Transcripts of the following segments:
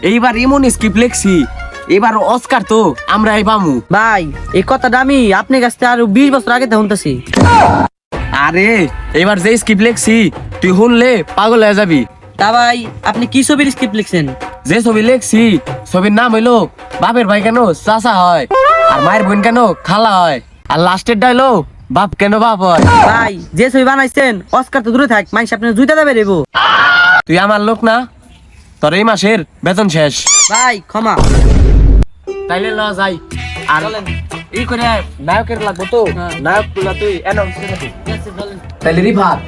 এইবার এমন স্ক্রিপ্ট লিখছি, এবার অস্কার তো আমরা পামু। ভাই এই কথাটা আমি আপনার কাছ থেকে আরো 20 বছর আগে শুনতেছি। আরে এবার যে স্ক্রিপ্ট লিখছি তুই শুনলে পাগল হয়ে যাবি। তা ভাই আপনি কি ছবির স্ক্রিপ্ট লিখছেন? যে ছবি লিখছি ছবির নাম হইলো বাপের ভাই কেন চাচা হয়, আর মায়ের বোন কেন খালা হয়, আর লাস্টের ডায়লগ বাপ কেন বাপ হয়। ভাই যে ছবি বানাইছেন অস্কার তো দূরে থাক, মানুষ আপনার জুইতা দেবে রেবো। তুই আমার লোক না, তোর এই মাসের বেতন শেষ। ভাই ক্ষমা। তাইলে ল যাই। আর এই করে নায়কের লাগবো তো, নায়ক তুলা তুই অ্যানাউন্স করে দে। তাইলে রিফাত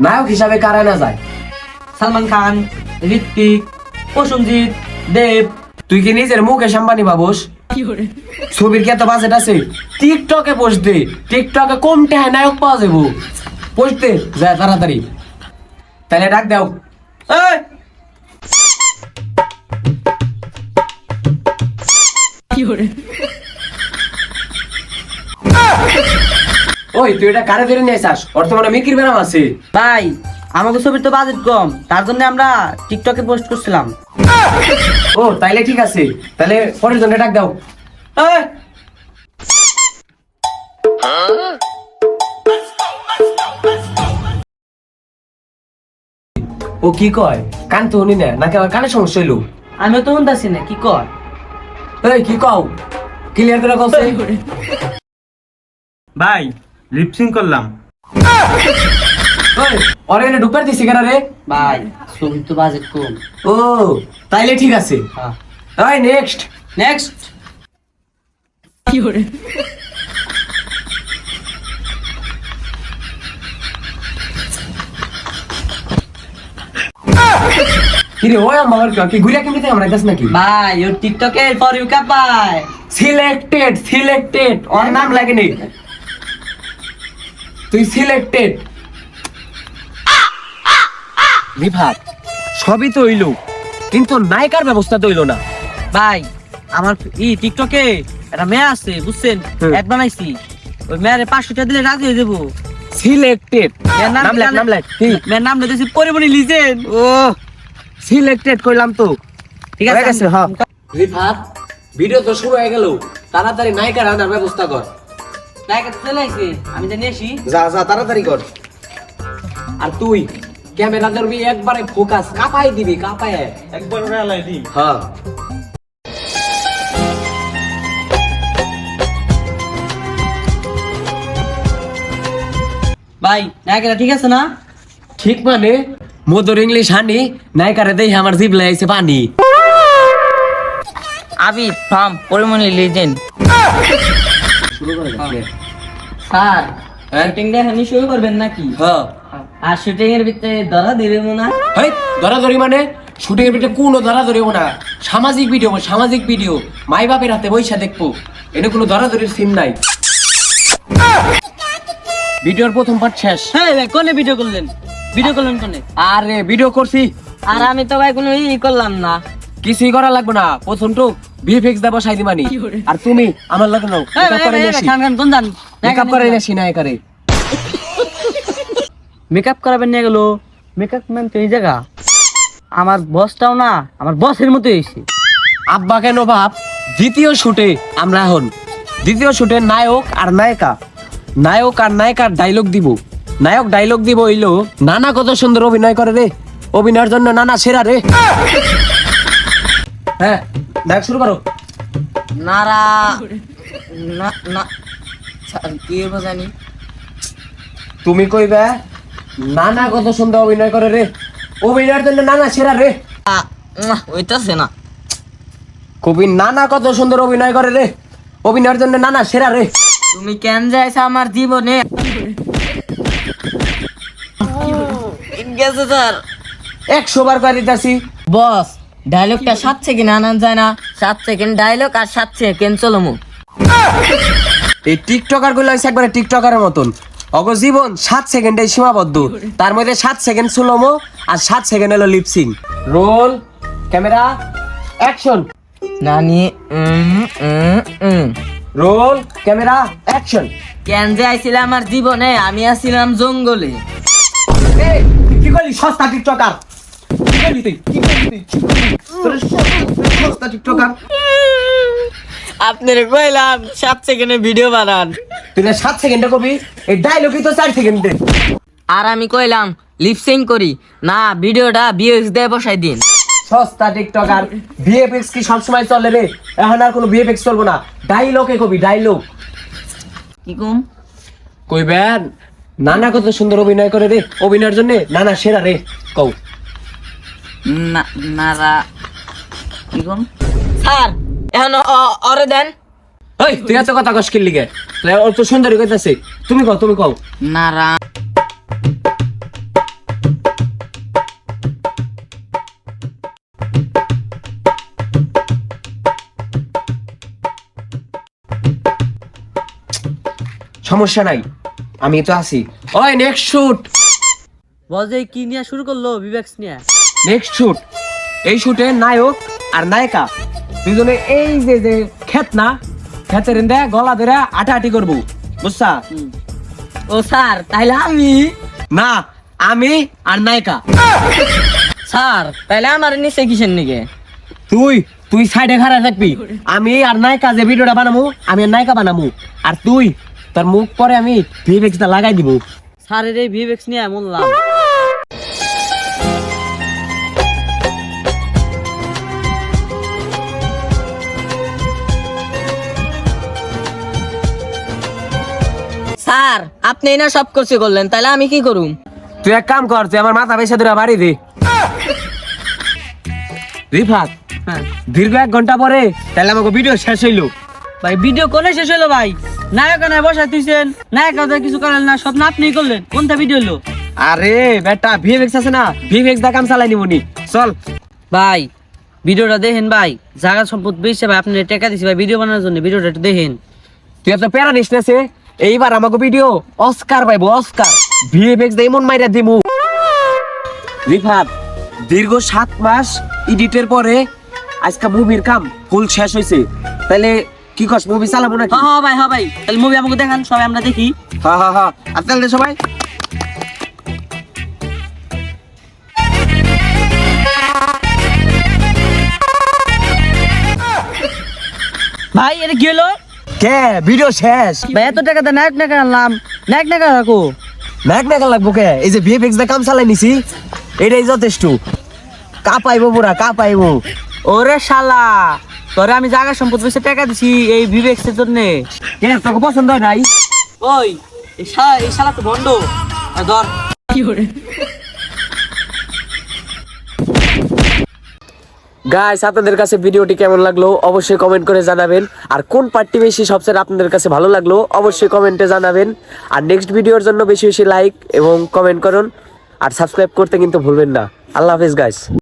নায়ক হিসাবে কারা না যায়? সালমান খান, ঋত্বিক, প্রসেনজিৎ, দেব। তুই কি নিজের মুকেশ আম্বানি ভাবস? ছবির কি এত বাজেট আছে? টিকটকে পোস্ট দে, টিকটকে কম টাকায় নায়ক পাওয়া যাবো। পোস্ট দে যা তাড়াতাড়ি। তাইলে ডাক দাও। এই ওই তুই এটা কারে ধরে নিয়ে আসাস? ওর তো মানে মিকির বেরাম আছে। ভাই আমাদের ছবির তো বাজেট কম, তার জন্য আমরা টিকটকে পোস্ট করছিলাম। ও তাইলে ঠিক আছে, তাহলে পরের জন্য ডাক দাও। এই ও কি কয়? কান তো শুনি না, নাকি আমার কানে সমস্যা হইলো? আমিও তো শুনতেছি না, কি কর? এই কি কও? ক্লিয়ার করে কও। ভাই লিপসিং করলাম। ওই ওরে এনে ঢুকার দিছি কেন রে? ভাই ছবির তো বাজেট কম। ও তাইলে ঠিক আছে। হ্যাঁ ওই নেক্সট। নেক্সট। কি রে ওই আমার কি ঘুরিয়া কেমনে আমরা কাছে নাকি? ভাই ওর টিকটকে ফর ইউ কাপায়। সিলেক্টেড ওর নাম লাগে নি। তুই সিলেক্টেড। বিভাগ সবই তো হইলো, কিন্তু নায়িকার ব্যবস্থা তো হইলো না। ভাই আমার টিকটকে একটা মেয়ে আছে বুঝছেন, অ্যাড বানাইছি। ওই মেয়ের 500 টাকা দিলে রাজি হয়ে যাবো। সিলেক্টেড মেয়ের নাম লেখ কি? মেয়ের নাম দিয়েছি পরিমণি লিজেন। ও সিলেক্টেড কইলাম তো। ঠিক হয়ে আছে গেছে, হ্যাঁ। রিফাত ভিডিও তো শুরু হয়ে গেল, তাড়াতাড়ি নায়িকার আনার ব্যবস্থা কর। নায়িকা তো চলে আইছে, আমি জানি আসি। যা যা তাড়াতাড়ি কর। আর তুই ক্যামেরা ধরবি, একবারে ফোকাস কাপাই দিবি, কাপায় একবার রেলাই দিই। হ্যাঁ। ভাই নায়িকাটা ঠিক আছে না? ঠিক মানে মধুর ইংলিশ হানি নায়িকারে দেই আমার জিভ লাইছে পানি। আবি ফ্রম পরিমণি লিজেন। শুরু করে দে। স্যার শুটিং দেখানি শুরু করবেন নাকি? হ্যাঁ। আর শুটিং এর ভিতরে ধরা দিবে না? হেই ধরাধরি মানে শুটিং এর ভিতরে কোনো ধরাধরি হবো না। সামাজিক ভিডিও মাই বাপের হাতে বইসা দেখবো, এটা কোনো ধরাধরির সিন নাই। ভিডিওর প্রথম পার্ট শেষ। হ্যাঁ ভাই কোনে ভিডিও করলেন? ভিডিও করলেন কোনে? আরে ভিডিও করছি। আর আমি তো ভাই কোনো করলাম না। কিছুই করা লাগবে না, প্রথম তো ভিএফএক্স দা বসাই দিমানি। আর তুমি আমার লাগে নাও, মেকআপ করে নিয়ে আসি। কোন জান মেকআপ করে নিয়ে আসি নায়িকারে। মেকআপ করাবেন নিয়ে গেল। মেকআপ ম্যান তো এই জায়গা আমার বসটাও না আমার বসের মতো হয়েছে। আব্বা কেন ভাব, দ্বিতীয় শুটে আমরা এখন দ্বিতীয় শুটে নায়ক আর নায়িকার ডায়লগ দিব। নায়ক ডায়লগ দিব হইলো, নানা কত সুন্দর অভিনয় করে রে, অভিনয়ের জন্য নানা সেরা রে। হ্যাঁ নায়ক শুরু করো। নারা না না কি বোঝানি? তুমি কইবে নানা কত সুন্দর অভিনয় করে রে, অভিনয়ের জন্য নানা সেরা রে। ওইটাছে না, কবি নানা কত সুন্দর অভিনয় করে রে, অভিনয়ের জন্য নানা সেরা রে। তুমি কেন যাইছ আমার জীবনে? গেছে স্যার 100 বার করে দিতেছি। বস ডায়লগটা 7 সেকেন্ড আনান যায় না? 7 সেকেন্ড ডায়লগ আর 7 সেকেন্ড চলমু। এই টিকটকার গুলো হচ্ছে একবারে টিকটকারের মতন, অগ জীবন 7 সেকেন্ডে সীমাবদ্ধ। তার মধ্যে 7 সেকেন্ড স্লোমো আর 7 সেকেন্ড হলো লিপসিং। Roll camera action. নানি রোল ক্যামেরা অ্যাকশন। কেন যে আইছিলাম আমার জীবনে? আমি আসছিলাম জঙ্গলে। এই কি করলি সস্তা টিকটকার? টিকটকার আপনারে কইলাম 7 সেকেন্ডে ভিডিও বানান, তুই 7 সেকেন্ডে কবি, এই ডায়লগই তো 4 সেকেন্ডে। আর আমি কইলাম লিপসিং করি না, ভিডিওটা ভিএক্স দিয়ে বসাই দিন। সস্তা টিকটকার, ভিএফএক্স কি সবসময় চলে রে? এখন আর কোনো ভিএফএক্স চলবো না, ডায়লগে কবি, ডায়লগ কি কম? কইবেন। নানা কত সুন্দর অভিনয় করে রে, অভিনয়ের জন্য নানা সেরা রে, কও। না নারা কি কম? স্যার এখন অরে দেন। ওই তুই এত কথা কস কি লিগে? ওর তো সুন্দরী কইতাছে, তুমি কও, তুমি কও। নারা সমস্যা নাই, আমি তো আছি। ওই নেক্সট শুট, বজে কি নিয়ে শুরু করলো? বিবেক্স নিয়ে। Next shoot. এই শুটে নায়ক আর নায়িকা দুজনে এই যে যে ক্ষেত না, ক্ষেতের এন্দে গলা ধরে আটাআটি করবো, বুঝছা? ও স্যার তাইলে আমি? না, আমি আর নায়িকা। স্যার তাইলে আমার নিচে কিসের নিকে? তুই তুই সাইডে খাড়া থাকবি, আমি আর নায়িকা যে ভিডিওটা বানামু, আমি আর নায়িকা বানামু, আর তুই তোর মুখ পরে আমি ভিএফএক্সটা লাগাই দিব। স্যারের এই বিবেক্স নিয়ে এমন লাভ। স্যার আপনি না সব কিছু করলেন, তাহলে আমি কি করুম? তুই এক কাম কর, তুই আমার মাথা বেসা ধরে বাড়ি দে। রিফাত, হ্যাঁ দীর্ঘ 1 ঘন্টা পরে তাহলে আমাকে ভিডিও শেষ হইলো। ভাই ভিডিও কোনে শেষ হলো ভাই? নায়ক নাই বসাই তুইছেন, নায়ক কিছু করেন না, সব না আপনিই করলেন। কোনটা ভিডিও হলো? আরে বেটা, ভিএফএক্স আছে না, ভিএফএক্স দা কাম চালাই নিবনি। চল ভাই ভিডিওটা দেখেন ভাই, জায়গা সম্পদ বেশি ভাই, আপনি টাকা দিছি ভাই ভিডিও বানানোর জন্য, ভিডিওটা একটু দেখেন। তুই এত প্যারা নিস না সে, এইবার আমাকে ভিডিও অস্কার পাইবো, অস্কার। ভিএফএক্স দা এমন মাইরা দিমু। রিফাত, দীর্ঘ 7 মাস এডিটের পরে আজকে মুভির কাম ফুল শেষ হইছে, তাহলে কি কস, মুভি চালাবো নাকি? হ্যাঁ ভাই, হ্যাঁ ভাই, তাহলে মুভি আমাকে দেখান, সবাই আমরা দেখি। হ্যাঁ হ্যাঁ হ্যাঁ, আর তাহলে সবাই ভাই এটা কি হলো? কে ভিডিও শেষ? ভাই এত টাকা দিয়ে নায়ক নায়ক আনলাম, নায়ক নায়ক রাখো। নাক নাকা লাগবো কে? এই যে ভিএফএক্স দা কাম চালাই নিছি, এটাই যথেষ্ট। কাপাইবো পুরা, কাপাইবো। ওরে শালা, তোরে আমি জায়গা সম্পদ বেশি টাকা দিছি এই বিবেক্সের জন্য। কে তোকে পছন্দ হয় নাই? ওই এই শালা তো বন্ধ ধর। কি করে গাইস, আপনাদের কাছে ভিডিওটি কেমন লাগলো অবশ্যই কমেন্ট করে জানাবেন, আর কোন পার্টি বেশি সবচেয়ে আপনাদের কাছে ভালো লাগলো অবশ্যই কমেন্টে জানাবেন। আর নেক্সট ভিডিওর জন্য বেশি বেশি লাইক এবং কমেন্ট করুন, আর সাবস্ক্রাইব করতে কিন্তু ভুলবেন না। আল্লাহ হাফেজ গাইস।